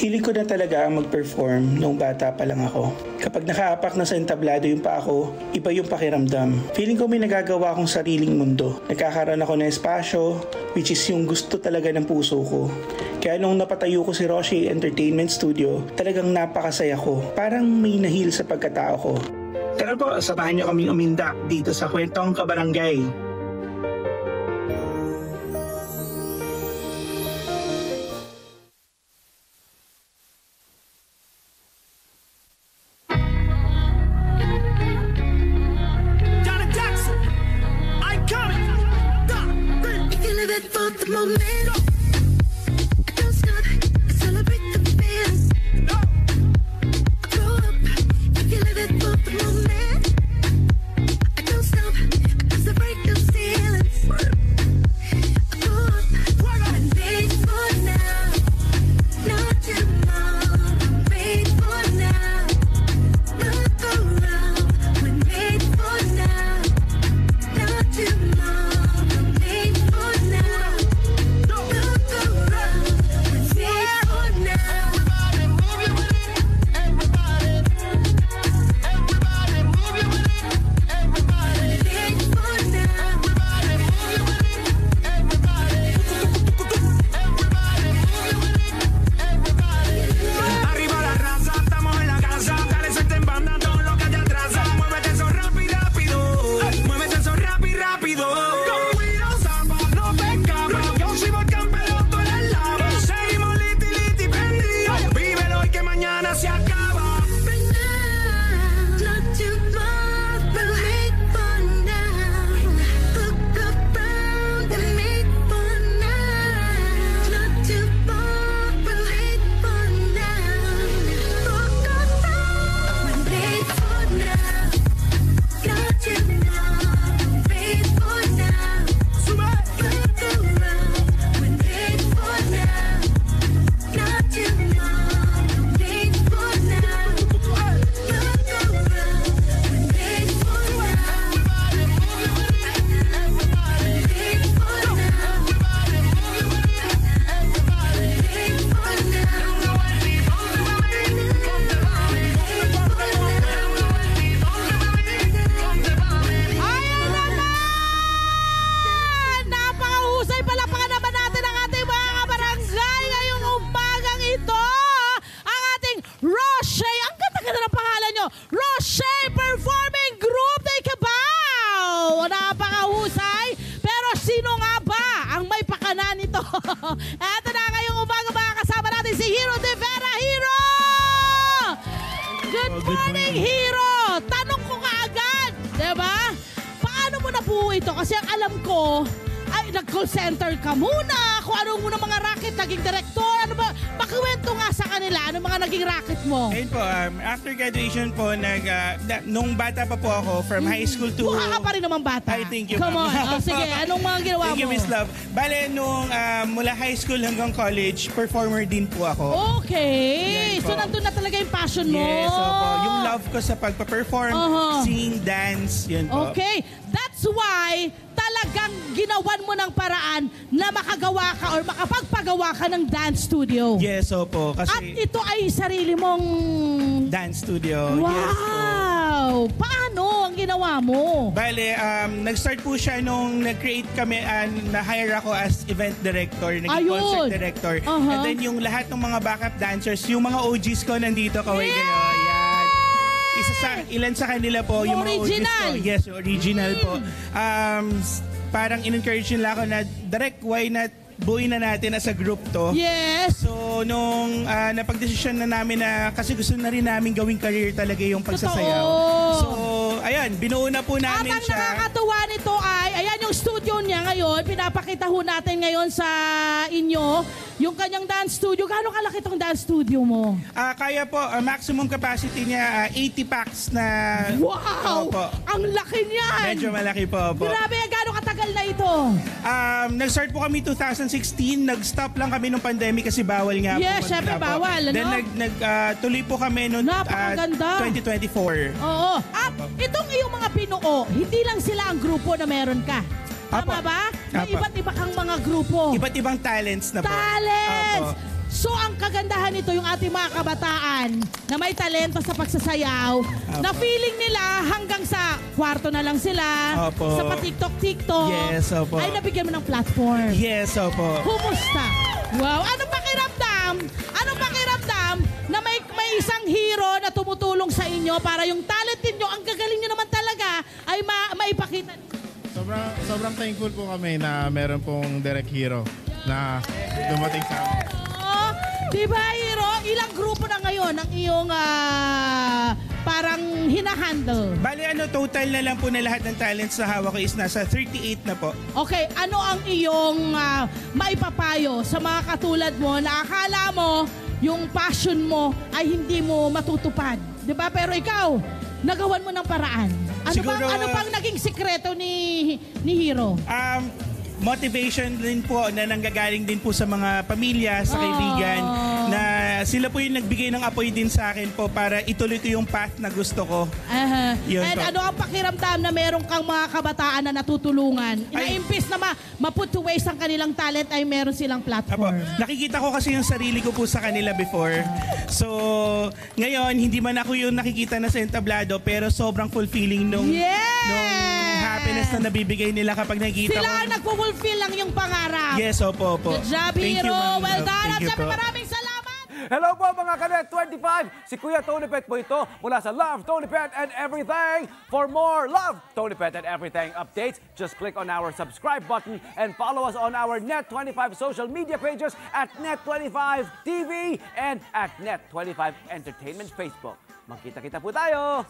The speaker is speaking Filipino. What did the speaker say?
Hilig ko na talaga ang mag-perform noong bata pa lang ako. Kapag nakaapak na sa entablado yung pa ako, iba yung pakiramdam. Feeling ko may nagagawa akong sariling mundo. Nagkakaroon ako ng espasyo, which is yung gusto talaga ng puso ko. Kaya nung napatayo ko si Roche Entertainment Studio, talagang napakasaya ko. Parang may nahil sa pagkatao ko. Tara po, samahan niyo kaming umindak dito sa Kwentong Kabarangay. Eto na ngayong umaga mga kasama natin si Hero De Vera. Hero! Good morning, Hero! Tanong ko kaagad, diba? Paano mo nabuo ito? Kasi ang alam ko, ay nag-call center ka muna. Kung ano muna mga racket, naging director. Ano ba? Pakiwento nga sa kanila. Ano mga naging racket mo? Ayun po, after graduation po, nung bata pa po ako, from high school to... Mukha ka pa rin naman bata. Ay, thank you. Come on. Sige, anong mga ginawa mo? Thank you, Miss Love. Bale, nung mula high school hanggang college, performer din po ako. Okay. So, nandun na talaga yung passion mo. Yes, so po. Yung love ko sa pagpa-perform, sing, dance, yun po. Okay. That's why talagang ginawan mo ng paraan na makagawa ka or makapagpagawa ka ng dance studio. Yes, opo. Kasi at ito ay sarili mong... dance studio. Wow! Yes, po. Paano ang ginawa mo? Bale, nag-start po siya nung nag-create kami, na-hire ako as event director, naging concert director. And then yung lahat ng mga backup dancers, yung mga OGs ko nandito, kaway kayo. Yan. Ilan sa kanila po, yung mga OGs ko. Yes, original po. Parang in-encourage nila ako na, direct, why not buuin na natin as a group to. Yes. So, nung napag-desisyon na namin na, kasi gusto na rin namin gawing career talaga yung pagsasayaw. Totoo. So, ayan, binuo na po namin siya. At ang nakakatuwa nito ay, ayan yung studio niya ngayon, pinapakita ho natin ngayon sa inyo, yung kanyang dance studio. Gaano kalaki tong dance studio mo? Kaya po, maximum capacity niya, 80 packs na... Wow! Po. Ang laki niyan! Medyo malaki po. Grabe, gaano katagal na ito? Nag-start po kami 2016, nag-stop lang kami nung pandemic kasi bawal nga po. Yes, syempre bawal. Then tuloy po kami noong 2024. Oo. At itong iyong mga binuo, hindi lang sila ang grupo na meron ka. Tama ba? May iba't iba kang mga grupo. Iba't ibang talents na po. Talents! So ang kagandahan nito yung ating mga kabataan na may talento sa pagsasayaw, na feeling nila hanggang sa kwarto na lang sila, Opo. sa pa-TikTok, Yes, opo. ay nabigyan mo ng platform. Yes, opo. Kumusta? Wow, anong pakiramdam? Anong pakiramdam na may isang hero na tumutulong sa inyo para yung talent ninyo, ang gagaling nyo naman talaga, ay maipakita? Sobrang thankful po kami na meron pong direct hero na dumating sa amin. Diba, hero? Ilang grupo na ngayon ang iyong parang hinahandle? Bali, total na lang po na lahat ng talents na hawak ko is nasa 38 na po. Okay, ano ang iyong maipapayo sa mga katulad mo na akala mo yung passion mo ay hindi mo matutupad? Diba? Pero ikaw, nagawan mo ng paraan. Ano bang naging sikreto ni Hero? Motivation din po na nanggagaling din po sa mga pamilya, sa kaibigan, na sila po yung nagbigay ng apoy din sa akin po para ituloy ko yung path na gusto ko. Yun And po. ano ang pakiramdam na meron kang mga kabataan na natutulungan? Na-imbis na ma-put to waste ang kanilang talent ay meron silang Apo, platform. nakikita ko kasi yung sarili ko po sa kanila before. So, ngayon, hindi man ako yung nakikita na sa entablado, pero sobrang fulfilling nung happiness na nabibigay nila kapag nakikita Sila ko. ang nagpo-fulfill lang yung pangarap. Yes, opo. Good job, Thank you, Hero. ma'am. Well done. At Thank you syempre, po. maraming salamat. Hello po mga Kanet 25! Si Kuya Tony Pet po ito mula sa Love, Tony Pet and Everything. For more Love, Tony Pet and Everything updates, just click on our subscribe button and follow us on our Net25 social media pages at Net25 TV and at Net25 Entertainment Facebook. Magkita-kita po tayo!